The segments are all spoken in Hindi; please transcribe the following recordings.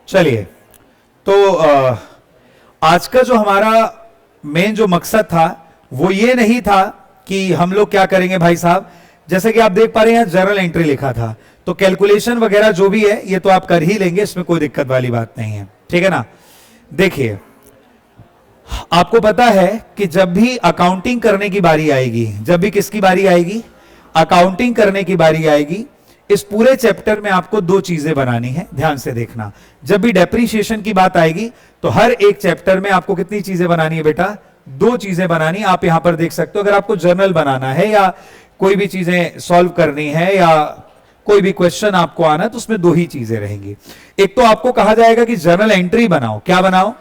चलिए, तो आज का जो हमारा मेन जो मकसद था वो ये नहीं था कि हम लोग क्या करेंगे भाई साहब। जैसे कि आप देख पा रहे हैं जर्नल एंट्री लिखा था, तो कैलकुलेशन वगैरह जो भी है ये तो आप कर ही लेंगे, इसमें कोई दिक्कत वाली बात नहीं है, ठीक है ना। देखिए, आपको पता है कि जब भी अकाउंटिंग करने की बारी आएगी, जब भी किसकी बारी आएगी, अकाउंटिंग करने की बारी आएगी, इस पूरे चैप्टर में आपको दो चीजें बनानी है, ध्यान से देखना। जब भी डेप्रीशिएशन की बात आएगी तो हर एक चैप्टर में आपको कितनी चीजें बनानी है बेटा, दो चीजें बनानी। आप यहां पर देख सकते हो, अगर आपको जर्नल बनाना है या कोई भी चीजें सॉल्व करनी है या कोई भी क्वेश्चन आपको आना है तो उसमें दो ही चीजें रहेंगी। एक तो आपको कहा जाएगा कि जर्नल एंट्री बनाओ, क्या बनाओ,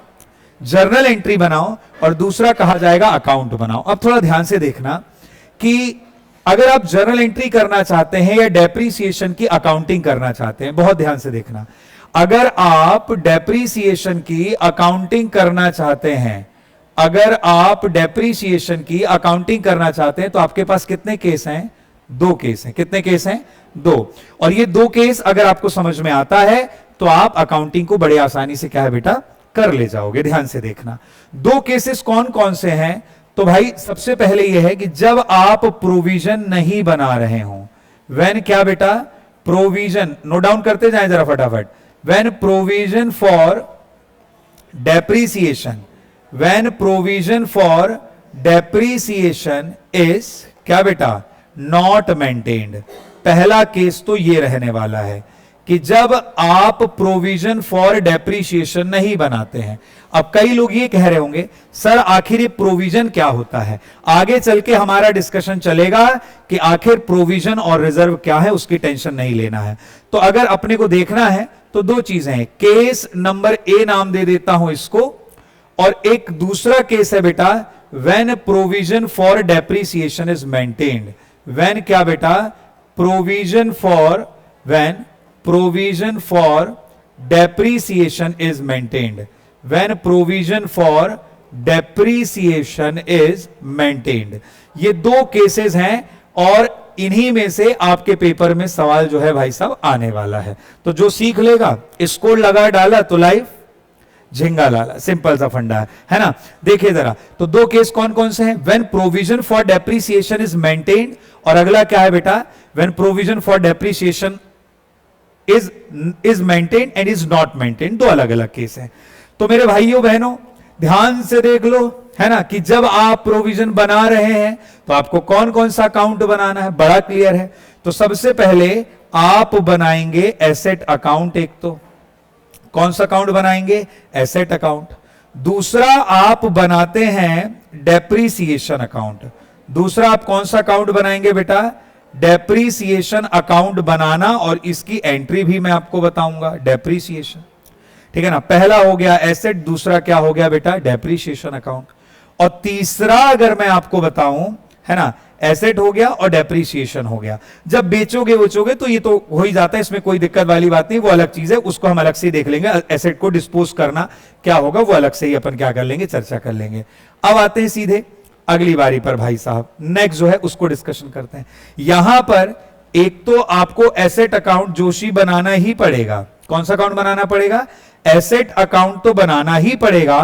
जर्नल एंट्री बनाओ, और दूसरा कहा जाएगा अकाउंट बनाओ। अब थोड़ा ध्यान से देखना कि अगर आप जर्नल एंट्री करना चाहते हैं या डेप्रीसिएशन की अकाउंटिंग करना चाहते हैं, बहुत ध्यान से देखना, अगर आप डेप्रीसिएशन की अकाउंटिंग करना चाहते हैं, अगर आप डेप्रीसिएशन की अकाउंटिंग करना चाहते हैं तो आपके पास कितने केस हैं, दो केस हैं। कितने केस हैं, दो। और ये दो केस अगर आपको समझ में आता है तो आप अकाउंटिंग को बड़े आसानी से क्या है बेटा कर ले जाओगे। ध्यान से देखना, दो केसेस कौन कौन से हैं। तो भाई सबसे पहले यह है कि जब आप प्रोविजन नहीं बना रहे हो, व्हेन क्या बेटा, प्रोविजन, नोट डाउन करते जाएं जरा फटाफट, when provision for depreciation, when provision for depreciation is क्या बेटा, नॉट मेंटेन्ड। पहला केस तो ये रहने वाला है कि जब आप प्रोविजन फॉर डेप्रीशिएशन नहीं बनाते हैं। अब कई लोग ये कह रहे होंगे सर आखिर ये प्रोविजन क्या होता है, आगे चल के हमारा डिस्कशन चलेगा कि आखिर प्रोविजन और रिजर्व क्या है, उसकी टेंशन नहीं लेना है। तो अगर अपने को देखना है तो दो चीजें हैं, केस नंबर ए नाम दे देता हूं इसको, और एक दूसरा केस है बेटा when provision for depreciation is maintained. When क्या बेटा, provision for, when provision for depreciation is maintained, when provision for depreciation is maintained। ये दो केसेस हैं और इन्हीं में से आपके पेपर में सवाल जो है भाई साहब आने वाला है। तो जो सीख लेगा, स्कोर लगा डाला तो लाइफ झिंगा लाला, सिंपल सा फंडा है ना। देखिए जरा, तो दो केस कौन कौन से हैं, when provision for depreciation is maintained, और अगला क्या है बेटा, when provision for depreciation is maintained and is not maintained। दो अलग अलग केस हैं। तो मेरे भाइयों बहनों ध्यान से देख लो, है ना, कि जब आप प्रोविजन बना रहे हैं तो आपको कौन कौन सा अकाउंट बनाना है, बड़ा क्लियर है। तो सबसे पहले आप बनाएंगे एसेट अकाउंट, एक तो कौन सा अकाउंट बनाएंगे, एसेट अकाउंट। दूसरा आप बनाते हैं डेप्रीसिएशन अकाउंट। दूसरा आप कौन सा अकाउंट बनाएंगे बेटा, डेप्रीसिएशन अकाउंट बनाना, और इसकी एंट्री भी मैं आपको बताऊंगा, डेप्रीसिएशन, ठीक है ना। पहला हो गया एसेट, दूसरा क्या हो गया बेटा, डेप्रीसिएशन अकाउंट, और तीसरा अगर मैं आपको बताऊं, है ना, एसेट हो गया और डेप्रीसिएशन हो गया। जब बेचोगे वोचोगे तो ये तो हो ही जाता है, इसमें कोई दिक्कत वाली बात नहीं, वो अलग चीज है, उसको हम अलग से देख लेंगे। एसेट को डिस्पोज करना क्या होगा वो अलग से ही अपन क्या कर लेंगे, चर्चा कर लेंगे। अब आते हैं सीधे अगली बारी पर भाई साहब, नेक्स्ट जो है उसको डिस्कशन करते हैं। यहां पर एक तो आपको एसेट अकाउंट जोशी बनाना ही पड़ेगा। कौन सा अकाउंट बनाना पड़ेगा, एसेट अकाउंट तो बनाना ही पड़ेगा।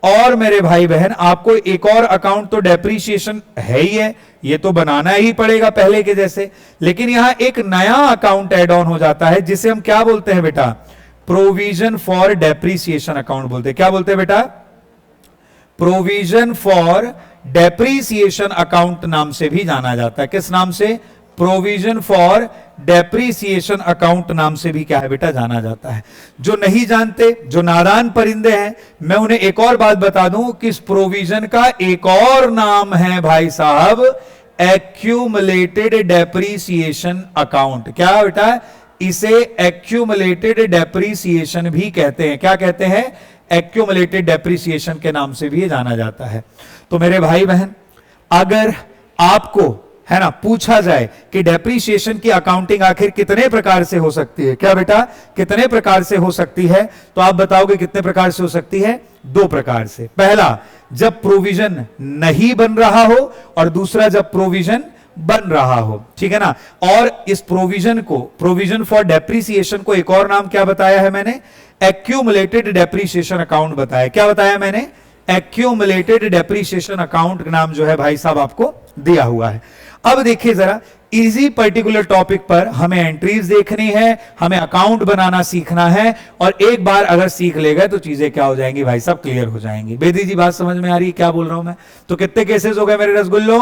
और मेरे भाई बहन आपको एक और अकाउंट तो डेप्रीशिएशन है ही है, ये तो बनाना ही पड़ेगा पहले के जैसे, लेकिन यहां एक नया अकाउंट एड ऑन हो जाता है जिसे हम क्या बोलते हैं बेटा, प्रोविजन फॉर डेप्रीसिएशन अकाउंट बोलते हैं। क्या बोलते हैं बेटा, प्रोविजन फॉर डेप्रीसिएशन अकाउंट नाम से भी जाना जाता है। किस नाम से, प्रोविजन फॉर डेप्रीसिएशन अकाउंट नाम से भी क्या है बेटा जाना जाता है। जो नहीं जानते, जो नादान परिंदे हैं, मैं उन्हें एक और बात बता दूं कि इस प्रोविजन का एक और नाम है भाई साहब, एक्यूमुलेटेड डेप्रीसिएशन अकाउंट। क्या बेटा, इसे एक्यूमुलेटेड डेप्रीसिएशन भी कहते हैं। क्या कहते हैं, एक्यूमुलेटेड डेप्रीसिएशन के नाम से भी ये जाना जाता है। तो मेरे भाई बहन अगर आपको, है ना, पूछा जाए कि डेप्रीशिएशन की अकाउंटिंग आखिर कितने प्रकार से हो सकती है, क्या बेटा कितने प्रकार से हो सकती है, तो आप बताओगे कितने प्रकार से हो सकती है, दो प्रकार से। पहला जब प्रोविजन नहीं बन रहा हो, और दूसरा जब प्रोविजन बन रहा हो, ठीक है ना। और इस प्रोविजन को, प्रोविजन फॉर डेप्रिसिएशन को एक और नाम क्या बताया है मैंने, एक्यूमुलेटेड डेप्रिसिएशन अकाउंट बताया। क्या बताया मैंने, एक्यूमुलेटेड डेप्रिसिएशन अकाउंट नाम जो है भाई साहब आपको दिया हुआ है। अब देखिए जरा, इसी पर्टिकुलर टॉपिक पर हमें एंट्रीज देखनी है, हमें अकाउंट बनाना सीखना है, और एक बार अगर सीख ले गए तो चीजें क्या हो जाएंगी भाई साहब, क्लियर हो जाएंगी। बेदी जी बात समझ में आ रही है क्या बोल रहा हूं मैं। तो कितने केसेस हो गए मेरे रसगुल्लो,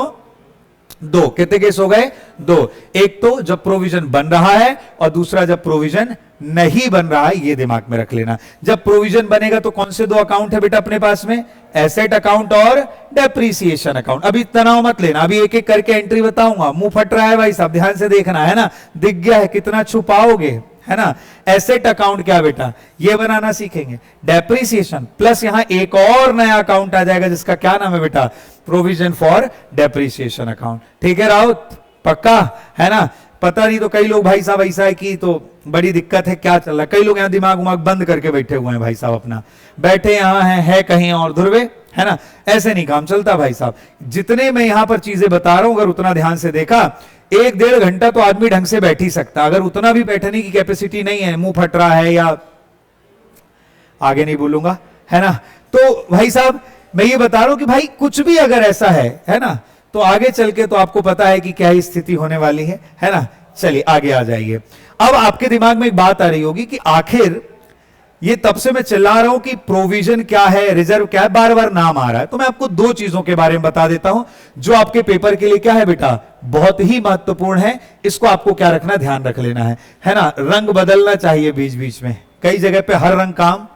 दो। कितने केस हो गए, दो। एक तो जब प्रोविजन बन रहा है, और दूसरा जब प्रोविजन नहीं बन रहा है, ये दिमाग में रख लेना। जब प्रोविजन बनेगा तो कौन से दो अकाउंट है बेटा अपने पास में, एसेट अकाउंट और डेप्रीसिएशन अकाउंट। अभी तनाव मत लेना, अभी एक एक करके एंट्री बताऊंगा। मुंह फट रहा है भाई साहब, ध्यान से देखना है ना, दिख गया है, कितना छुपाओगे, है ना। एसेट अकाउंट क्या बेटा, ये बनाना सीखेंगे। डेप्रीसिएशन प्लस यहां एक और नया अकाउंट आ जाएगा जिसका क्या नाम है बेटा, प्रोविजन फॉर डेप्रीसिएशन अकाउंट। ठीक है राउत, पक्का है ना। पता नहीं तो कई लोग भाई साहब ऐसा है कि तो बड़ी दिक्कत है, क्या चल रहा है। कई लोग यहां दिमाग उमाग बंद करके बैठे हुए हैं भाई साहब, अपना बैठे यहां है कहीं और ध्रुवे, है ना। ऐसे नहीं काम चलता भाई साहब। जितने मैं यहां पर चीजें बता रहा हूं, अगर उतना ध्यान से देखा, 1-1.5 घंटा तो आदमी ढंग से बैठ ही सकता। अगर उतना भी बैठने की कैपेसिटी नहीं है, मुंह फट रहा है या आगे नहीं बोलूंगा, है ना। तो भाई साहब मैं ये बता रहा हूं कि भाई कुछ भी अगर ऐसा है ना, तो आगे चल के तो आपको पता है कि क्या ही स्थिति होने वाली है ना। चलिए आगे आ जाइए। अब आपके दिमाग में एक बात आ रही होगी कि आखिर ये तब से मैं चिल्ला रहा हूं कि प्रोविजन क्या है, रिजर्व क्या है, बार बार नाम आ रहा है। तो मैं आपको दो चीजों के बारे में बता देता हूं जो आपके पेपर के लिए क्या है बेटा, बहुत ही महत्वपूर्ण है। इसको आपको क्या रखना, ध्यान रख लेना है ना। रंग बदलना चाहिए बीच बीच में, कई जगह पे हर रंग काम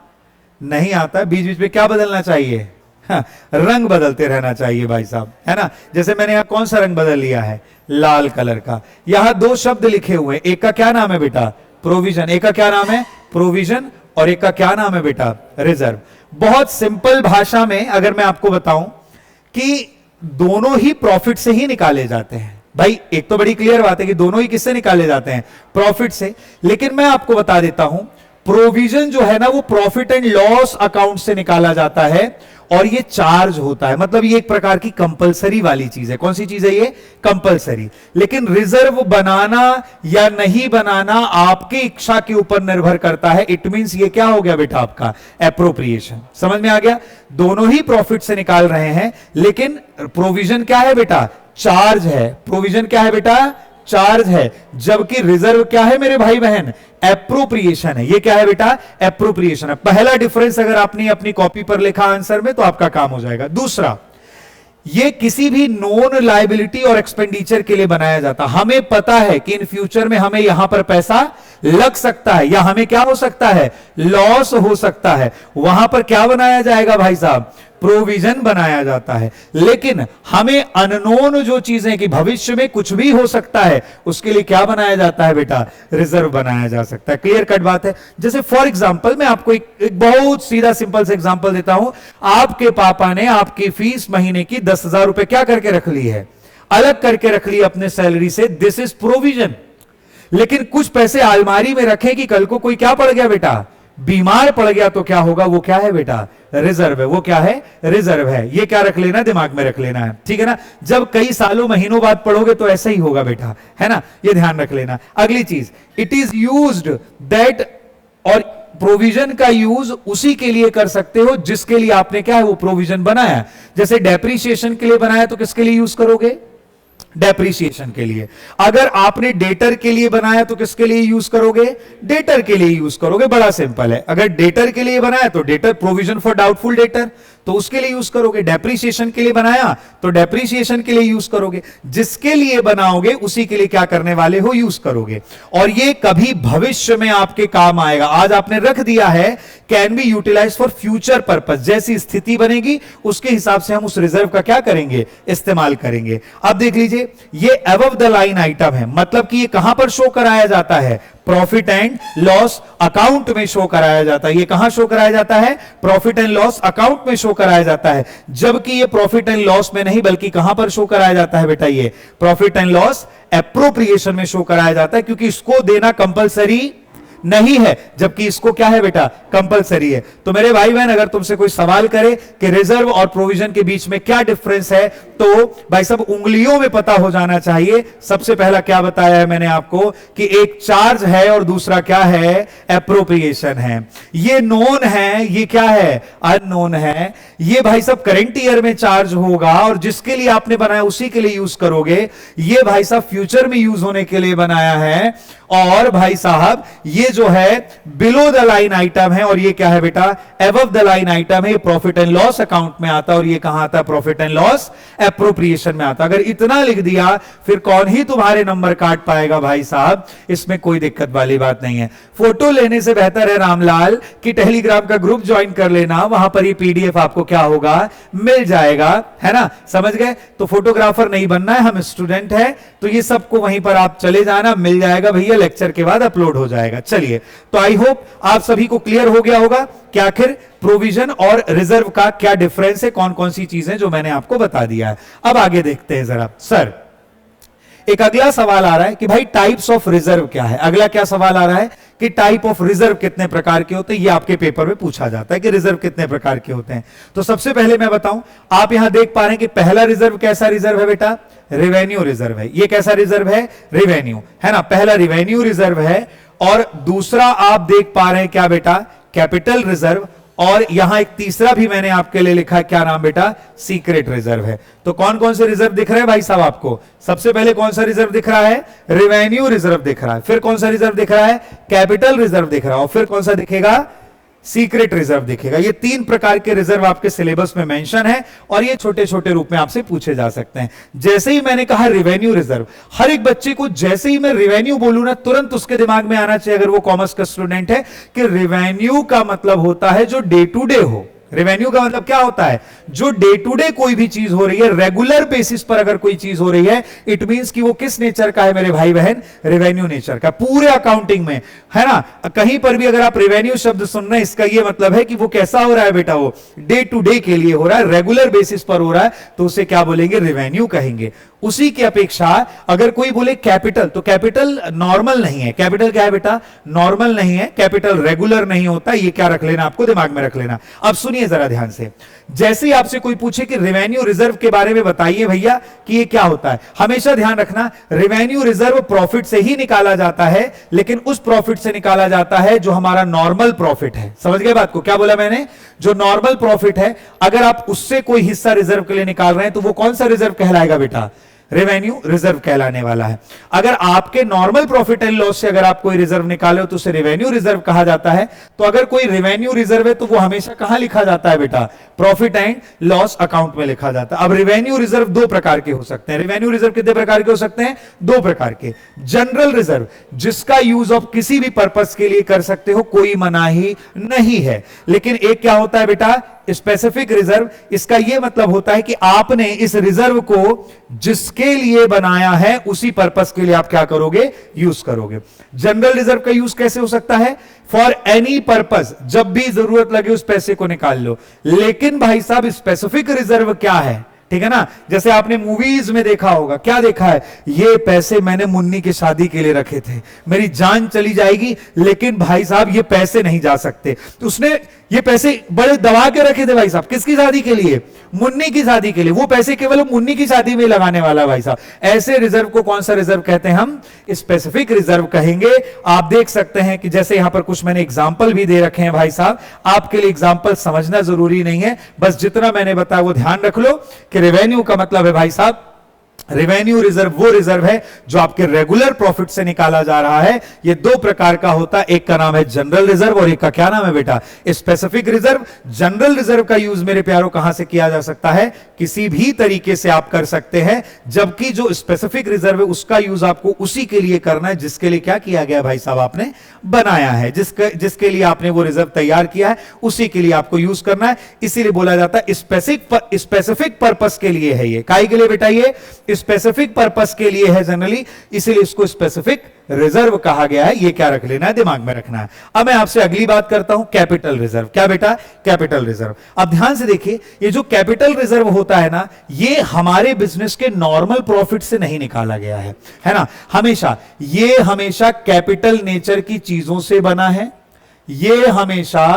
नहीं आता, बीच बीच में क्या बदलना चाहिए, हाँ, रंग बदलते रहना चाहिए भाई साहब, है ना। जैसे मैंने यहां कौन सा रंग बदल लिया है, लाल कलर का। यहां दो शब्द लिखे हुए हैं, एक का क्या नाम है बेटा, प्रोविजन, एक का क्या नाम है, प्रोविजन, और एक का क्या नाम है बेटा, रिजर्व। बहुत सिंपल भाषा में अगर मैं आपको बताऊं कि दोनों ही प्रॉफिट से ही निकाले जाते हैं भाई। एक तो बड़ी क्लियर बात है कि दोनों ही किससे निकाले जाते हैं, प्रॉफिट से। लेकिन मैं आपको बता देता हूं, प्रोविजन जो है ना वो प्रॉफिट एंड लॉस अकाउंट से निकाला जाता है, और ये चार्ज होता है। मतलब ये एक प्रकार की कंपलसरी वाली चीज है। कौन सी चीज है ये, कंपलसरी। लेकिन रिजर्व बनाना या नहीं बनाना आपकी इच्छा के ऊपर निर्भर करता है। इट मींस ये क्या हो गया बेटा आपका, एप्रोप्रिएशन। समझ में आ गया। दोनों ही प्रॉफिट से निकाल रहे हैं, लेकिन प्रोविजन क्या है बेटा, चार्ज है। प्रोविजन क्या है बेटा, चार्ज है। जबकि रिजर्व क्या है मेरे भाई बहन, एप्रोप्रिएशन है। ये क्या है बेटा, एप्रोप्रिएशन है। पहला डिफरेंस अगर आपने अपनी कॉपी पर लिखा आंसर में तो आपका काम हो जाएगा। दूसरा, ये किसी भी नॉन लायबिलिटी और एक्सपेंडिचर के लिए बनाया जाता। हमें पता है कि इन फ्यूचर में हमें यहां पर पैसा लग सकता है, या हमें क्या हो सकता है, लॉस हो सकता है। वहां पर क्या बनाया जाएगा भाई साहब, प्रोविजन बनाया जाता है। लेकिन हमें अननोन जो चीजें कि भविष्य में कुछ भी हो सकता है, उसके लिए क्या बनाया जाता है बेटा, रिजर्व बनाया जा सकता है। क्लियर कट बात है। जैसे फॉर एग्जांपल मैं आपको एक बहुत सीधा सिंपल से एग्जांपल देता हूं। आपके पापा ने आपकी फीस महीने की 10,000 रुपए क्या करके रख ली है, अलग करके रख ली अपने सैलरी से। This is provision. लेकिन कुछ पैसे अलमारी में रखें कि कल को कोई क्या पड़ गया बेटा, बीमार पड़ गया, तो क्या होगा, वो क्या है बेटा, रिजर्व है। वो क्या है, रिजर्व है। ये क्या रख लेना, दिमाग में रख लेना है, ठीक है ना। जब कई सालों महीनों बाद पढ़ोगे तो ऐसा ही होगा बेटा, है ना। ये ध्यान रख लेना। अगली चीज, इट इज यूज्ड दैट, और प्रोविजन का यूज उसी के लिए कर सकते हो जिसके लिए आपने क्या है, वो प्रोविजन बनाया। जैसे डेप्रीशिएशन के लिए बनाया तो किसके लिए यूज करोगे, डेप्रीशिएशन के लिए। अगर आपने डेटर के लिए बनाया तो किसके लिए यूज करोगे, डेटर के लिए यूज करोगे। बड़ा सिंपल है। अगर डेटर के लिए बनाया तो debtor, provision for doubtful debtor, तो उसके लिए यूज करोगे। डेप्रीशिएशन के लिए बनाया तो डेप्रीशिएशन के लिए यूज करोगे। जिसके लिए बनाओगे उसी के लिए क्या करने वाले हो, यूज करोगे। और ये कभी भविष्य में आपके काम आएगा। आज आपने रख दिया है, can be utilize for future purpose. जैसी स्थिति बनेगी उसके हिसाब से हम उस रिजर्व का क्या करेंगे, इस्तेमाल करेंगे। अब देख लीजिए, ये अबव द लाइन आइटम है। मतलब कि ये कहां पर शो कराया जाता है, प्रॉफिट एंड लॉस अकाउंट में शो कराया जाता है। ये कहां शो कराया जाता है, प्रॉफिट एंड लॉस अकाउंट में शो कराया जाता है। जबकि ये प्रॉफिट एंड लॉस में नहीं, बल्कि कहां पर शो कराया जाता है बेटा, ये प्रॉफिट एंड लॉस एप्रोप्रिएशन में शो कराया जाता है। क्योंकि इसको देना कंपलसरी नहीं है, जबकि इसको क्या है बेटा, कंपलसरी है। तो मेरे भाई बहन अगर तुमसे कोई सवाल करे कि रिजर्व और प्रोविजन के बीच में क्या डिफरेंस है, तो भाई सब उंगलियों में पता हो जाना चाहिए। सबसे पहला क्या बताया है मैंने आपको कि एक चार्ज है और दूसरा क्या है, एप्रोप्रिएशन है। ये नोन है, ये क्या है, अननोन है। ये भाई सब करंट ईयर में चार्ज होगा और जिसके लिए आपने बनाया उसी के लिए यूज करोगे। ये भाई साहब फ्यूचर में यूज होने के लिए बनाया है। और भाई साहब ये जो है बिलो द लाइन आइटम है और ये क्या है बेटा, एबव द लाइन आइटम है। ये प्रॉफिट एंड लॉस अकाउंट में आता है और ये कहां आता है, प्रॉफिट एंड लॉस एप्रोप्रिएशन में आता है। अगर इतना लिख दिया फिर कौन ही तुम्हारे नंबर काट पाएगा भाई साहब, इसमें कोई दिक्कत वाली बात नहीं है। फोटो लेने से बेहतर है रामलाल कि टेलीग्राम का ग्रुप ज्वाइन कर लेना, वहां पर ये पीडीएफ आपको क्या होगा, मिल जाएगा, है ना, समझ गए। तो फोटोग्राफर नहीं बनना है, हम स्टूडेंट है, तो ये सबको वहीं पर आप चले जाना, मिल जाएगा भैया, लेक्चर के बाद अपलोड हो जाएगा। चलिए, तो आई होप आप सभी को क्लियर हो गया होगा कि आखिर प्रोविजन और रिजर्व का क्या डिफरेंस है, कौन कौन सी चीजें जो मैंने आपको बता दिया है। अब आगे देखते हैं जरा। सर एक अगला सवाल आ रहा है कि भाई टाइप्स ऑफ रिजर्व क्या है। अगला क्या सवाल आ रहा है कि टाइप ऑफ रिजर्व कितने प्रकार के होते हैं। ये आपके पेपर में पूछा जाता है कि रिजर्व कितने प्रकार के होते हैं। तो सबसे पहले मैं बताऊं, आप यहां देख पा रहे हैं कि पहला रिजर्व कैसा रिजर्व है बेटा, रेवेन्यू रिजर्व है। ये कैसा रिजर्व है, रेवेन्यू, है ना, पहला रेवेन्यू रिजर्व है। और दूसरा आप देख पा रहे हैं क्या बेटा, कैपिटल रिजर्व। और यहां एक तीसरा भी मैंने आपके लिए लिखा है, क्या नाम बेटा, सीक्रेट रिजर्व है। तो कौन कौन से रिजर्व दिख रहे हैं भाई साहब आपको, सबसे पहले कौन सा रिजर्व दिख रहा है, रेवेन्यू रिजर्व दिख रहा है। फिर कौन सा रिजर्व दिख रहा है, कैपिटल रिजर्व दिख रहा है। और फिर कौन सा दिखेगा, सीक्रेट रिजर्व दिखेगा। ये तीन प्रकार के रिजर्व आपके सिलेबस में मेंशन है और ये छोटे छोटे रूप में आपसे पूछे जा सकते हैं। जैसे ही मैंने कहा रेवेन्यू रिजर्व, हर एक बच्चे को जैसे ही मैं रेवेन्यू बोलूं ना, तुरंत उसके दिमाग में आना चाहिए, अगर वो कॉमर्स का स्टूडेंट है, कि रेवेन्यू का मतलब होता है जो डे टू डे हो। रेवेन्यू का मतलब क्या होता है, जो डे टू डे कोई भी चीज हो रही है, रेगुलर बेसिस पर अगर कोई चीज हो रही है, इट मींस कि वो किस नेचर का है मेरे भाई बहन, रेवेन्यू नेचर का। पूरे अकाउंटिंग में, है ना, कहीं पर भी अगर आप रेवेन्यू शब्द सुन रहे हैं, इसका ये मतलब है कि वो कैसा हो रहा है बेटा, वो डे टू डे के लिए हो रहा है, रेगुलर बेसिस पर हो रहा है, तो उसे क्या बोलेंगे, रेवेन्यू कहेंगे। उसी की अपेक्षा अगर कोई बोले कैपिटल, तो कैपिटल नॉर्मल नहीं है। कैपिटल क्या है बेटा, नॉर्मल नहीं है। कैपिटल रेगुलर नहीं होता। ये क्या रख लेना, आपको दिमाग में रख लेना। अब सुनिए जरा ध्यान से, जैसे ही आपसे कोई पूछे कि रेवेन्यू रिजर्व के बारे में बताइए भैया कि ये क्या होता है, हमेशा ध्यान रखना, रेवेन्यू रिजर्व प्रॉफिट से ही निकाला जाता है, लेकिन उस प्रॉफिट से निकाला जाता है जो हमारा नॉर्मल प्रॉफिट है। समझ गए बात को, क्या बोला मैंने, जो नॉर्मल प्रॉफिट है, अगर आप उससे कोई हिस्सा रिजर्व के लिए निकाल रहे हैं तो वो कौन सा रिजर्व कहलाएगा बेटा, रेवेन्यू रिजर्व कहलाने वाला है। अगर आपके नॉर्मल प्रॉफिट एंड लॉस से अगर आप कोई रिजर्व निकाले हो तो उसे रेवेन्यू रिजर्व कहा जाता है। तो अगर कोई रेवेन्यू रिजर्व है तो वो हमेशा कहां लिखा जाता है बेटा, प्रॉफिट एंड लॉस अकाउंट में लिखा जाता है। अब रेवेन्यू रिजर्व दो प्रकार के हो सकते हैं। रेवेन्यू रिजर्व कितने प्रकार के हो सकते हैं, दो प्रकार के। जनरल रिजर्व, जिसका यूज आप किसी भी पर्पस के लिए कर सकते हो, कोई मनाही नहीं है। लेकिन एक क्या होता है बेटा, स्पेसिफिक रिजर्व। इसका यह मतलब होता है कि आपने इस रिजर्व को जिसके लिए बनाया है उसी पर्पस के लिए आप क्या करोगे, यूज करोगे। जनरल रिजर्व का यूज कैसे हो सकता है, फॉर एनी पर्पस, जब भी जरूरत लगे उस पैसे को निकाल लो। लेकिन भाई साहब स्पेसिफिक रिजर्व क्या है, ठीक है ना, जैसे आपने मूवीज में देखा होगा, क्या देखा है, ये पैसे मैंने मुन्नी की शादी के लिए रखे थे, मेरी जान चली जाएगी लेकिन भाई साहब ये पैसे नहीं जा सकते। तो उसने ये पैसे बड़े दबा के रखे थे भाई साहब, किसकी शादी के लिए, मुन्नी की शादी के लिए। वो पैसे केवल मुन्नी की शादी में लगाने वाला भाई साहब। ऐसे रिजर्व को कौन सा रिजर्व कहते हैं, हम स्पेसिफिक रिजर्व कहेंगे। आप देख सकते हैं कि जैसे यहां पर कुछ मैंने एग्जांपल भी दे रखे हैं भाई साहब, आपके लिए एग्जांपल समझना जरूरी नहीं है, बस जितना मैंने बताया वो ध्यान रख लो कि रेवेन्यू का मतलब है भाई साहब, रेवेन्यू रिजर्व वो रिजर्व है जो आपके रेगुलर प्रॉफिट से निकाला जा रहा है। ये दो प्रकार का होता है, एक का नाम है जनरल रिजर्व और एक का क्या नाम है बेटा, स्पेसिफिक रिजर्व। जनरल रिजर्व का यूज मेरे प्यारों कहां से किया जा सकता है, किसी भी तरीके से आप कर सकते हैं, जबकि जो स्पेसिफिक रिजर्व है उसका यूज आपको उसी के लिए करना है जिसके लिए क्या किया गया भाई साहब, आपने बनाया है, जिसके लिए आपने वो रिजर्व तैयार किया है उसी के लिए आपको यूज करना है। इसीलिए बोला जाता है स्पेसिफिक पर्पस के लिए है। ये काहे के लिए बेटा, ये स्पेसिफिक पर्पस के लिए है जनरली, इसीलिए इसको स्पेसिफिक रिजर्व कहा गया है। ये क्या रख लेना है, दिमाग में रखना है। अब मैं आपसे अगली बात करता हूं, कैपिटल रिजर्व। क्या बेटा, कैपिटल रिजर्व। अब ध्यान से देखिए, ये जो कैपिटल रिजर्व होता है ना, ये हमारे बिजनेस के नॉर्मल प्रॉफिट से नहीं निकाला गया है ना। हमेशा ये हमेशा कैपिटल नेचर की चीजों से बना है, ये हमेशा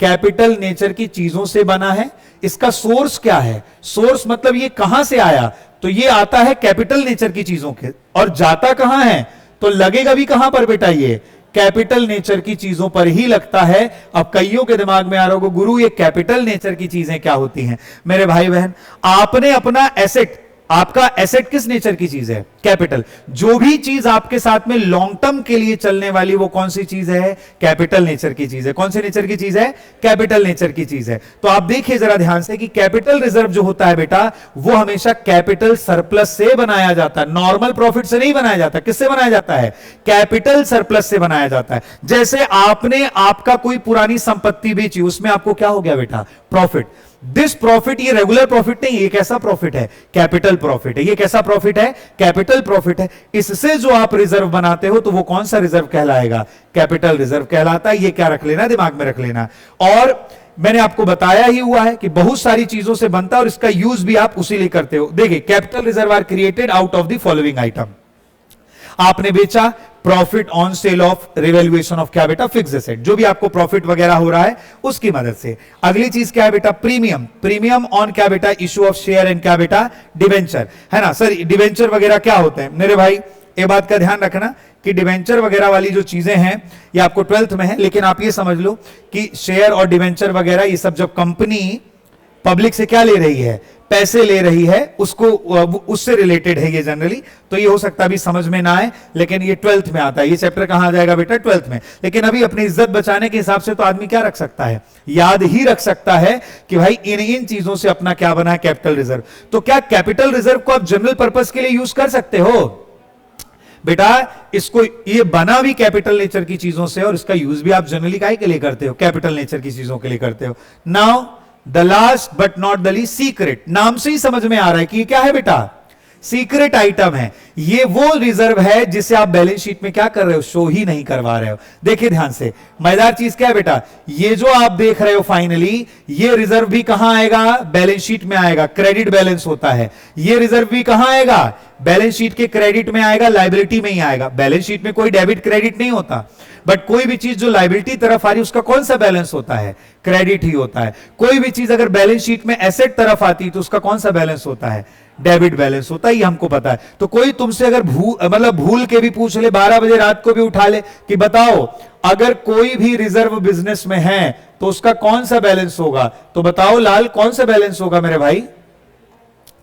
कैपिटल नेचर की चीजों से बना है। इसका सोर्स क्या है, सोर्स मतलब ये कहां से आया, तो ये आता है कैपिटल नेचर की चीजों के, और जाता कहां है, तो लगेगा भी कहां पर बेटा, ये कैपिटल नेचर की चीजों पर ही लगता है। अब कईयों के दिमाग में आ रहा होगा, गुरु ये कैपिटल नेचर की चीजें क्या होती हैं। मेरे भाई बहन, आपने अपना एसेट, आपका एसेट किस नेचर की चीज है, कैपिटल। जो भी चीज आपके साथ में लॉन्ग टर्म के लिए चलने वाली, वो कौन सी चीज है, कैपिटल नेचर की चीज है। कौन से नेचर की चीज है, कैपिटल नेचर की चीज है। तो आप देखिए जरा ध्यान से कि कैपिटल रिजर्व जो होता है बेटा, वो हमेशा कैपिटल सरप्लस से बनाया जाता है, नॉर्मल प्रॉफिट से नहीं बनाया जाता। किससे बनाया जाता है, कैपिटल सरप्लस से बनाया जाता है। जैसे आपने आपका कोई पुरानी संपत्ति बेची, उसमें आपको क्या हो गया बेटा, प्रॉफिट। दिस प्रॉफिट, ये रेगुलर प्रॉफिट नहीं, ये कैसा प्रॉफिट है, कैपिटल प्रॉफिट है। ये कैसा प्रॉफिट है, कैपिटल प्रॉफिट है। इससे जो आप रिजर्व बनाते हो, तो वो कौन सा रिजर्व कहलाएगा, कैपिटल रिजर्व कहलाता है। ये क्या रख लेना, दिमाग में रख लेना। और मैंने आपको बताया ही हुआ है कि बहुत सारी चीजों से बनता है, और इसका यूज भी आप उसी लिए करते हो। देखिए, capital reserve are created out of the following item. आपने बेचा, profit on sale of revaluation of क्या बेटा, फिक्स्ड एसेट। जो भी आपको प्रॉफिट वगैरह हो रहा है उसकी मदद से। अगली चीज क्या है बेटा, प्रीमियम। प्रीमियम ऑन क्या बेटा, इशू ऑफ शेयर एंड क्या बेटा, डिवेंचर, है ना। सर डिवेंचर वगैरह क्या होते हैं मेरे भाई, एक बात का ध्यान रखना कि डिवेंचर वगैरह वाली जो चीजें हैं ये आपको 12th में है, लेकिन आप ये समझ लो कि शेयर और डिवेंचर वगैरह ये सब जब कंपनी पब्लिक से क्या ले रही है, पैसे ले रही है, उसको उससे रिलेटेड है ये जनरली। तो ये हो सकता है अभी समझ में ना आए, लेकिन ये 12th में आता है। ये चैप्टर कहां आ जाएगा बेटा, 12th में। लेकिन अभी अपनी इज्जत बचाने के हिसाब से तो आदमी क्या रख सकता है, याद ही रख सकता है कि भाई इन इन चीजों से अपना क्या बना है, कैपिटल रिजर्व। तो क्या कैपिटल रिजर्व को आप जनरल पर्पस के लिए यूज कर सकते हो बेटा। इसको, ये बना भी कैपिटल नेचर की चीजों से, और इसका यूज भी आप जनरली काहे के लिए करते हो, कैपिटल नेचर की चीजों के लिए करते हो। Now the last but not the least, secret. नाम से ही समझ में आ रहा है कि क्या है बेटा, सीक्रेट आइटम है। ये वो रिजर्व है जिसे आप बैलेंस शीट में क्या कर रहे हो, शो ही नहीं करवा रहे हो। देखिए ध्यान से, मजेदार चीज क्या है बेटा, ये जो आप देख रहे हो फाइनली, ये रिजर्व भी कहां आएगा, बैलेंस शीट में आएगा। क्रेडिट बैलेंस होता है, ये रिजर्व भी कहां आएगा, बैलेंस शीट के क्रेडिट में आएगा, लायबिलिटी में ही आएगा। बैलेंस शीट में कोई डेबिट क्रेडिट नहीं होता, बट कोई भी चीज जो लायबिलिटी तरफ आ रही है उसका कौन सा बैलेंस होता है, क्रेडिट ही होता है। कोई भी चीज अगर बैलेंस शीट में एसेट तरफ आती है तो उसका कौन सा बैलेंस होता है, डेबिट बैलेंस होता है। ये हमको पता है। तो कोई तुमसे अगर भूल के भी पूछ ले, 12 बजे रात को भी उठा ले कि बताओ अगर कोई भी रिजर्व बिजनेस में है तो उसका कौन सा बैलेंस होगा, तो बताओ लाल कौन सा बैलेंस होगा मेरे भाई,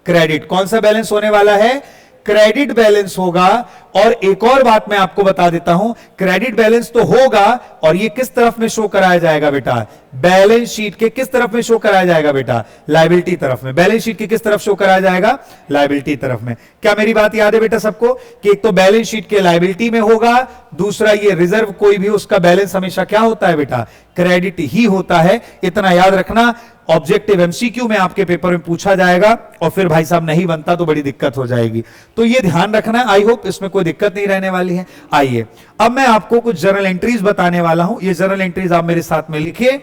क्रेडिट। कौन सा बैलेंस होने वाला है, क्रेडिट बैलेंस होगा। और एक और बात मैं आपको बता देता हूं, क्रेडिट बैलेंस तो होगा, और ये किस तरफ में शो कराया जाएगा बेटा, बैलेंस शीट के किस तरफ में शो कराया जाएगा बेटा, लायबिलिटी तरफ में। बैलेंस शीट की किस तरफ शो कराया जाएगा, लायबिलिटी तरफ में। क्या मेरी बात याद है बेटा सबको, कि एक तो बैलेंस शीट के लायबिलिटी में होगा, दूसरा ये रिजर्व कोई भी उसका बैलेंस हमेशा क्या होता है बेटा, क्रेडिट ही होता है। इतना याद रखना, ऑब्जेक्टिव एमसीक्यू में आपके पेपर में पूछा जाएगा, और फिर भाई साहब नहीं बनता तो बड़ी दिक्कत हो जाएगी। तो ये ध्यान रखना है, आई होप इसमें कोई दिक्कत नहीं रहने वाली है। आइए अब मैं आपको कुछ जर्नल एंट्रीज बताने वाला हूं। ये जर्नल एंट्रीज आप मेरे साथ में लिखिए,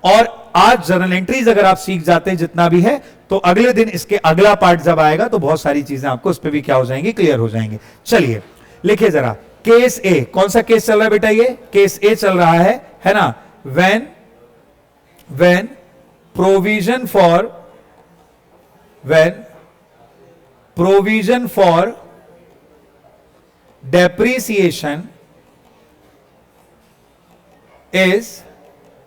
और आज जर्नल एंट्रीज अगर आप सीख जाते हैं जितना भी है, तो अगले दिन इसके अगला पार्ट जब आएगा तो बहुत सारी चीजें आपको उस पर भी क्या हो जाएंगी, क्लियर हो जाएंगी। चलिए लिखिए जरा, केस ए। कौन सा केस चल रहा है बेटा, ये केस ए चल रहा है ना। when provision for depreciation is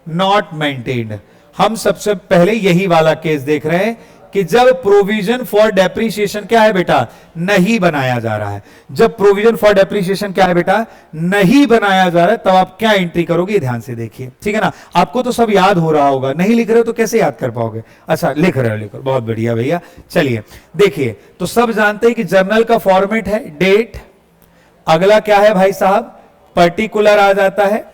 not maintained। हम सबसे पहले यही वाला केस देख रहे हैं कि जब प्रोविजन फॉर डेप्रीशिएशन क्या है बेटा, नहीं बनाया जा रहा है। जब प्रोविजन फॉर डेप्रीशिएशन क्या है बेटा, नहीं बनाया जा रहा है, तब आप क्या एंट्री करोगे, ध्यान से देखिए, ठीक है ना। आपको तो सब याद हो रहा होगा, नहीं लिख रहे हो तो कैसे याद कर पाओगे। अच्छा लिख रहे हो, लिखो, बहुत बढ़िया भैया। चलिए देखिए, तो सब जानते हैं कि जर्नल का फॉर्मेट है डेट, अगला क्या है भाई साहब, पर्टिकुलर आ जाता है,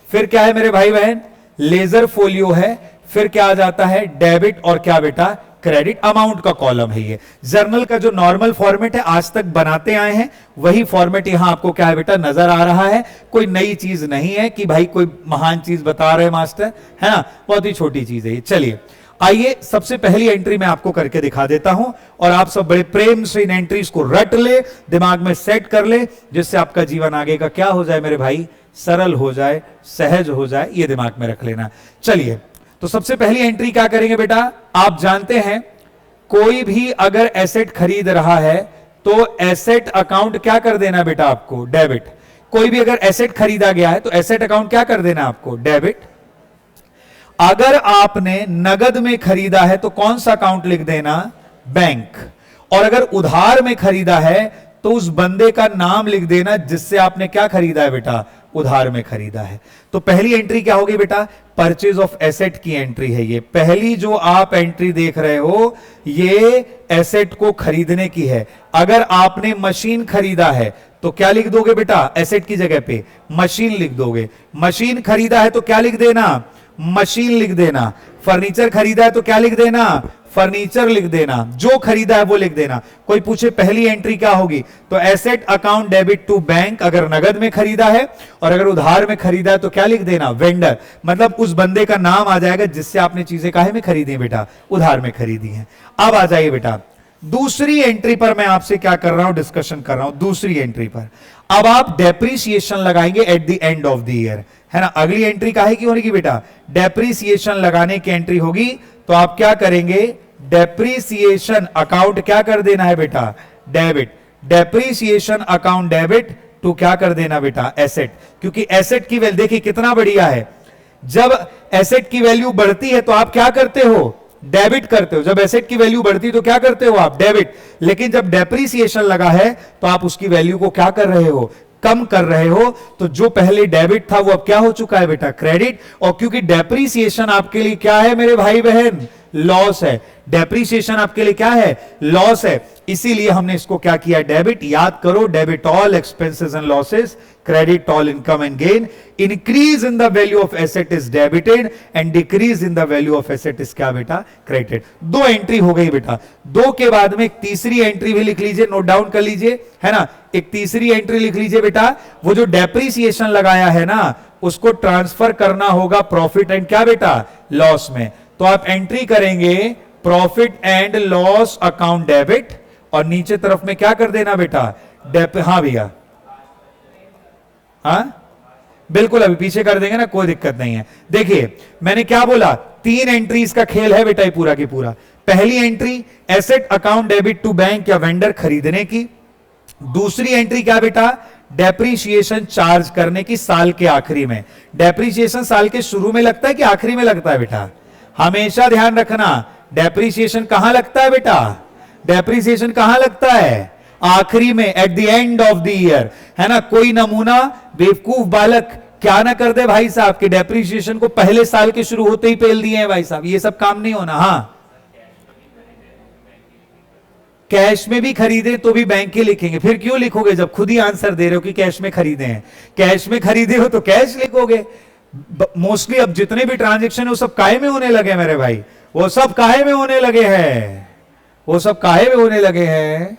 फिर क्या है मेरे भाई बहन, लेजर फोलियो है, फिर क्या आ जाता है, डेबिट और क्या बेटा, क्रेडिट अमाउंट का कॉलम है ये। जर्नल का जो नॉर्मल फॉर्मेट है आज तक बनाते आए हैं वही फॉर्मेट यहां आपको क्या है बेटा नजर आ रहा है। कोई नई चीज नहीं है कि भाई कोई महान चीज बता रहे मास्टर, है ना, बहुत ही छोटी चीज है ये। चलिए आइए सबसे पहली एंट्री मैं आपको करके दिखा देता हूं और आप सब बड़े प्रेम से इन एंट्रीज को रट ले, दिमाग में सेट कर ले, जिससे आपका जीवन आगे का क्या हो जाए मेरे भाई, सरल हो जाए, सहज हो जाए, ये दिमाग में रख लेना। चलिए तो सबसे पहली एंट्री क्या करेंगे बेटा, आप जानते हैं कोई भी अगर एसेट खरीद रहा है तो एसेट अकाउंट क्या कर देना बेटा आपको, डेबिट। कोई भी अगर एसेट खरीदा गया है तो एसेट अकाउंट क्या कर देना आपको, डेबिट। अगर आपने नगद में खरीदा है तो कौन सा अकाउंट लिख देना, बैंक। और अगर उधार में खरीदा है तो उस बंदे का नाम लिख देना जिससे आपने क्या खरीदा है बेटा, उधार में खरीदा है। तो पहली एंट्री क्या होगी बेटा, परचेज ऑफ एसेट की एंट्री है ये। पहली जो आप एंट्री देख रहे हो ये एसेट को खरीदने की है। अगर आपने मशीन खरीदा है तो क्या लिख दोगे बेटा, एसेट की जगह पे मशीन लिख दोगे। मशीन खरीदा है तो क्या लिख देना, मशीन लिख देना। फर्नीचर खरीदा है तो क्या लिख देना, फर्नीचर लिख देना। जो खरीदा है वो लिख देना। कोई पूछे पहली एंट्री क्या होगी, तो asset account debit to bank अगर नगद में खरीदा है, और अगर उधार में खरीदा है तो क्या लिख देना, वेंडर। मतलब उस बंदे का नाम आ जाएगा जिससे आपने चीजें काहे में खरीदी बेटा, उधार में खरीदी है। अब आ जाइए बेटा दूसरी एंट्री पर, मैं आपसे क्या कर रहा हूं, डिस्कशन कर रहा हूं दूसरी एंट्री पर। अब आप डेप्रीसिएशन लगाएंगे at the end of the year, है ना। अगली एंट्री काहे की होगी बेटा, डेप्रीसिएशन लगाने की एंट्री होगी। तो आप क्या करेंगे, डेप्रीसिएशन अकाउंट क्या कर देना है बेटा, debit. Depreciation account debit to क्या कर देना बेटा, एसेट। क्योंकि एसेट की वैल्यू देखिए कितना बढ़िया है, जब एसेट की वैल्यू बढ़ती है तो आप क्या करते हो, डेबिट करते हो। जब एसेट की वैल्यू बढ़ती है तो क्या करते हो आप, डेबिट। लेकिन जब डेप्रीसिएशन लगा है तो आप उसकी वैल्यू को क्या कर रहे हो, कम कर रहे हो। तो जो पहले डेबिट था वो अब क्या हो चुका है बेटा, क्रेडिट। और क्योंकि डेप्रीसिएशन आपके लिए क्या है मेरे भाई बहन, लॉस है। डेप्रीसिएशन आपके लिए क्या है, लॉस है, इसीलिए हमने इसको क्या किया, डेबिट। याद करो, debit all expenses and losses, credit all income and gain. Increase in the value of asset is debited and decrease in the value of asset is क्या बेटा, क्रेडिटेड। दो एंट्री हो गई बेटा। दो के बाद में एक तीसरी एंट्री भी लिख लीजिए, नोट डाउन कर लीजिए, है ना। एक तीसरी एंट्री लिख लीजिए बेटा, वो जो डेप्रीसिएशन लगाया है ना उसको ट्रांसफर करना होगा प्रॉफिट एंड क्या बेटा, लॉस में। तो आप एंट्री करेंगे profit and loss account debit, और नीचे तरफ में क्या कर देना बेटा, हाँ भैया, हाँ बिल्कुल, अभी पीछे कर देंगे ना, कोई दिक्कत नहीं है। देखिए मैंने क्या बोला, तीन एंट्रीज का खेल है बेटा ये पूरा की पूरा। पहली entry asset account debit to bank या वेंडर खरीदने की। दूसरी एंट्री क्या बेटा, डेप्रीसिएशन चार्ज करने की साल के आखिरी में। डेप्रीसिएशन साल के शुरू में लगता है कि आखिरी में लगता है बेटा, हमेशा ध्यान रखना, डेप्रीसिएशन कहां लगता है बेटा, डेप्रीसिएशन कहां लगता है, आखिरी में, at the end of the year, है ना। कोई नमूना बेवकूफ बालक क्या ना कर दे भाई साहब कि डेप्रीसिएशन को पहले साल के शुरू होते ही पेल दिए हैं भाई साहब, ये सब काम नहीं होना। हाँ कैश में भी खरीदे तो भी बैंक के लिखेंगे, फिर क्यों लिखोगे जब खुद ही आंसर दे रहे हो कि कैश में खरीदे हैं। कैश में खरीदे हो तो कैश लिखोगे। मोस्टली अब जितने भी ट्रांजेक्शन है वो सब काहे में होने लगे मेरे भाई, वो सब काहे में होने लगे हैं, वो सब काहे में होने लगे हैं,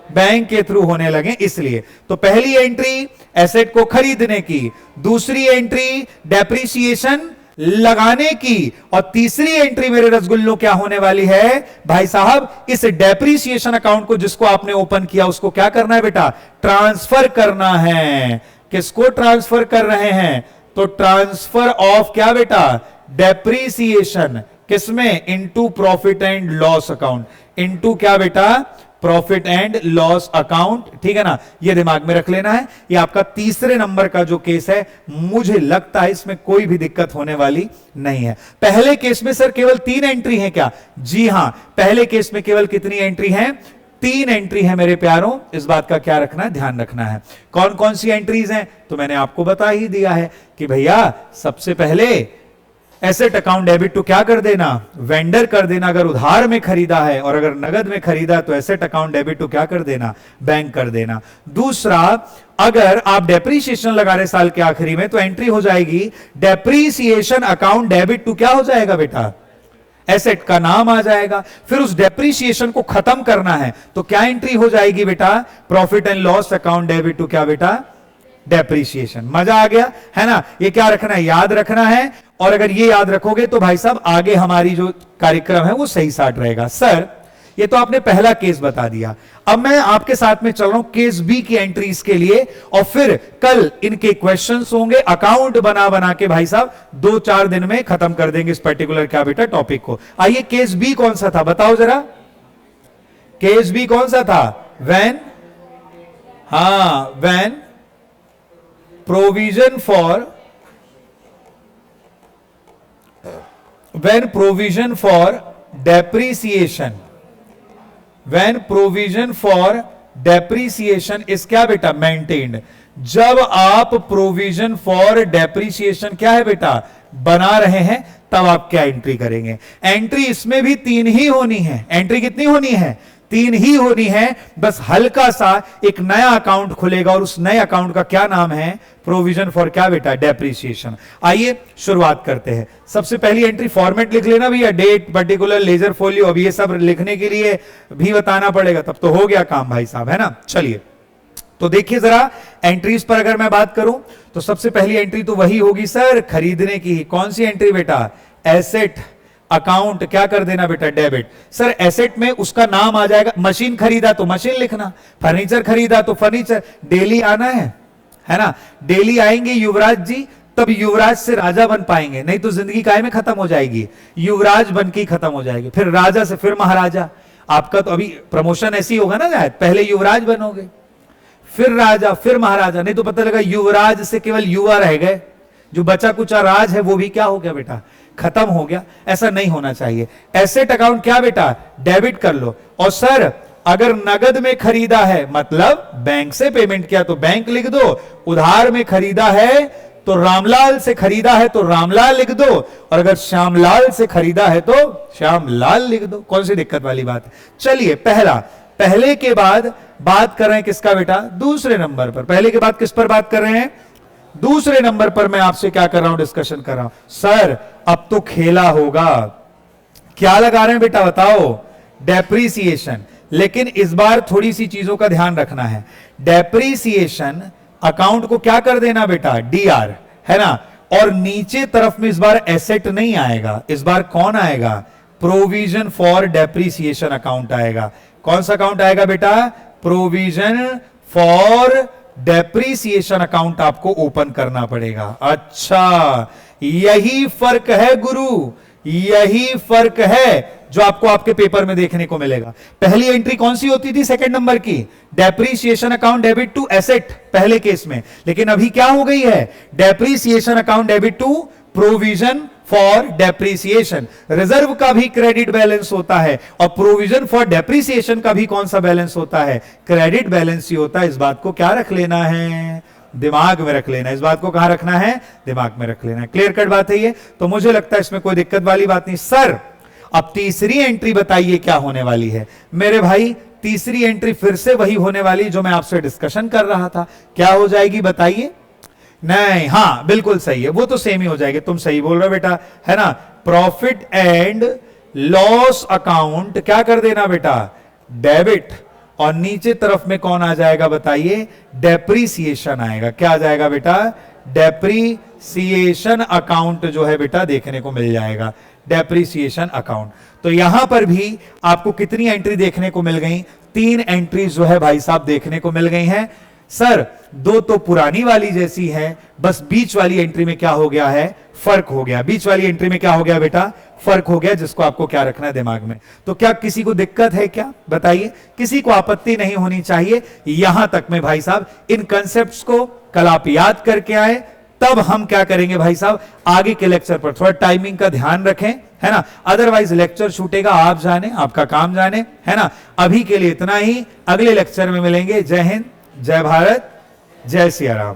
बैंक के थ्रू होने लगे इसलिए। तो पहली एंट्री एसेट को खरीदने की, दूसरी एंट्री डेप्रीसिएशन लगाने की, और तीसरी एंट्री मेरे रसगुल्लों क्या होने वाली है भाई साहब, इस डेप्रीसिएशन अकाउंट को जिसको आपने ओपन किया उसको क्या करना है बेटा, ट्रांसफर करना है। किसको ट्रांसफर कर रहे हैं, तो ट्रांसफर ऑफ क्या बेटा, डेप्रीसिएशन, किसमें, into profit and loss account, into क्या बेटा, प्रॉफिट एंड लॉस अकाउंट। ठीक है ना, ये दिमाग में रख लेना है। ये आपका तीसरे नंबर का जो केस है, मुझे लगता है इसमें कोई भी दिक्कत होने वाली नहीं है। पहले केस में सर केवल 3 एंट्री है क्या, जी हां, पहले केस में केवल कितनी एंट्री है, 3 एंट्री है मेरे प्यारों। इस बात का क्या रखना है, ध्यान रखना है। कौन कौन सी एंट्रीज हैं, तो मैंने आपको बता ही दिया है कि भैया सबसे पहले एसेट अकाउंट डेबिट टू क्या कर देना, वेंडर कर देना अगर उधार में खरीदा है, और अगर नगद में खरीदा तो एसेट अकाउंट डेबिट टू क्या कर देना, बैंक कर देना। दूसरा, अगर आप डेप्रीसिएशन लगा रहे साल के आखिरी में तो एंट्री हो जाएगी डेप्रीसिएशन अकाउंट डेबिट टू क्या हो जाएगा बेटा, एसेट का नाम आ जाएगा, फिर उस डेप्रीशिएशन को खत्म करना है तो क्या एंट्री हो जाएगी बेटा, profit and loss account debit to क्या बेटा, डेप्रीशिएशन। मजा आ गया है ना, ये क्या रखना है, याद रखना है, और अगर ये याद रखोगे तो भाई साहब आगे हमारी जो कार्यक्रम है वो सही साट रहेगा। सर ये तो आपने पहला केस बता दिया, अब मैं आपके साथ में चल रहा हूं केस बी की एंट्रीज के लिए, और फिर कल इनके क्वेश्चंस होंगे, अकाउंट बना बना के भाई साहब 2-4 दिन में खत्म कर देंगे इस पर्टिकुलर क्या बेटा टॉपिक को। आइए केस बी कौन सा था बताओ जरा, केस बी कौन सा था, when, when provision for depreciation, when provision for depreciation is क्या बेटा, maintained। जब आप प्रोविजन फॉर डेप्रीसिएशन क्या है बेटा, बना रहे हैं, तब आप क्या एंट्री करेंगे। एंट्री इसमें भी 3 ही होनी है, एंट्री कितनी होनी है, 3 ही होनी है, बस हल्का सा एक नया अकाउंट खुलेगा और उस नए अकाउंट का क्या नाम है, प्रोविजन फॉर क्या बेटा, डेप्रीसिएशन। आइए शुरुआत करते हैं। सबसे पहली एंट्री फॉर्मेट लिख लेना भैया, डेट, पर्टिकुलर, लेजर फोलियो, अब ये सब लिखने के लिए भी बताना पड़ेगा, तब तो हो गया काम भाई साहब, है ना। चलिए तो देखिए जरा एंट्रीज पर अगर मैं बात करूं तो सबसे पहली एंट्री तो वही होगी सर खरीदने की। कौन सी एंट्री बेटा, एसेट अकाउंट क्या कर देना बेटा, डेबिट। सर एसेट में उसका नाम आ जाएगा, मशीन खरीदा तो मशीन लिखना, फर्नीचर खरीदा तो फर्नीचर, डेली आना है ना, डेली आएंगे युवराज जी, तब युवराज से राजा बन पाएंगे, नहीं तो जिंदगी काहे में खत्म हो जाएगी, युवराज बन के खत्म हो जाएगी, फिर राजा से फिर महाराजा। आपका तो अभी प्रमोशन ऐसी होगा ना शायद, पहले युवराज बनोगे फिर राजा फिर महाराजा, नहीं तो पता लगा युवराज से केवल युवा रह गए, जो बचा कुचा राज है वो भी क्या हो गया बेटा, खत्म हो गया। ऐसा नहीं होना चाहिए। एसेट अकाउंट क्या बेटा, डेबिट कर लो। और सर अगर नगद में खरीदा है मतलब बैंक से पेमेंट किया तो बैंक लिख दो, उधार में खरीदा है तो रामलाल से खरीदा है तो रामलाल लिख दो, और अगर श्यामलाल से खरीदा है तो श्यामलाल लिख दो। कौन सी दिक्कत वाली बात है। चलिए पहले के बाद बात कर रहे हैं किसका बेटा, दूसरे नंबर पर। पहले के बाद किस पर बात कर रहे हैं, दूसरे नंबर पर मैं आपसे क्या कर रहा हूं, डिस्कशन कर रहा हूं। सर अब तो खेला होगा, क्या लगा रहे हैं बेटा बताओ, डेप्रीसिएशन। लेकिन इस बार थोड़ी सी चीजों का ध्यान रखना है। डेप्रीसिएशन अकाउंट को क्या कर देना बेटा, डीआर, है ना, और नीचे तरफ में इस बार एसेट नहीं आएगा, इस बार कौन आएगा, प्रोविजन फॉर डेप्रीसिएशन अकाउंट आएगा। कौन सा अकाउंट आएगा बेटा, प्रोविजन फॉर डेप्रीसिएशन अकाउंट आपको ओपन करना पड़ेगा। अच्छा यही फर्क है गुरु, यही फर्क है जो आपको आपके पेपर में देखने को मिलेगा। पहली एंट्री कौन सी होती थी, सेकंड नंबर की, depreciation account debit to asset पहले केस में, लेकिन अभी क्या हो गई है, depreciation account debit to provision for depreciation. Reserve का भी क्रेडिट बैलेंस होता है और प्रोविजन फॉर डेप्रीसिएशन का भी कौन सा बैलेंस होता है, क्रेडिट बैलेंस ही होता है। इस बात को क्या रख लेना है, दिमाग में रख लेना है। इस बात को कहां रखना है, दिमाग में रख लेना है। क्लियर कट बात है ये, तो मुझे लगता है इसमें कोई दिक्कत वाली बात नहीं। सर अब तीसरी एंट्री बताइए क्या होने वाली है। मेरे भाई तीसरी एंट्री फिर से वही होने वाली जो मैं आपसे डिस्कशन कर रहा था। क्या हो जाएगी बताइए, नहीं, हाँ बिल्कुल सही है, वो तो सेम ही हो जाएगी, तुम सही बोल रहे हो बेटा, है ना। प्रॉफिट एंड लॉस अकाउंट क्या कर देना बेटा, डेबिट, और नीचे तरफ में कौन आ जाएगा बताइए, डेप्रीसिएशन आएगा। क्या आ जाएगा बेटा, डेप्रीसिएशन अकाउंट जो है बेटा देखने को मिल जाएगा, डेप्रीसिएशन अकाउंट। तो यहां पर भी आपको कितनी एंट्री देखने को मिल गई, 3 एंट्री जो है भाई साहब देखने को मिल गई हैं। सर 2 तो पुरानी वाली जैसी है, बस बीच वाली एंट्री में क्या हो गया है, फर्क हो गया। बीच वाली एंट्री में क्या हो गया बेटा, फर्क हो गया, जिसको आपको क्या रखना है दिमाग में। तो क्या किसी को दिक्कत है क्या बताइए, किसी को आपत्ति नहीं होनी चाहिए। यहां तक में भाई साहब इन कंसेप्ट्स को कल आप याद करके आए, तब हम क्या करेंगे भाई साहब, आगे के लेक्चर पर थोड़ा टाइमिंग का ध्यान रखें, है ना, अदरवाइज लेक्चर छूटेगा, आप जाने, आपका काम जाने, है ना। अभी के लिए इतना ही, अगले लेक्चर में मिलेंगे। जय हिंद, जय भारत, जय सिया राम।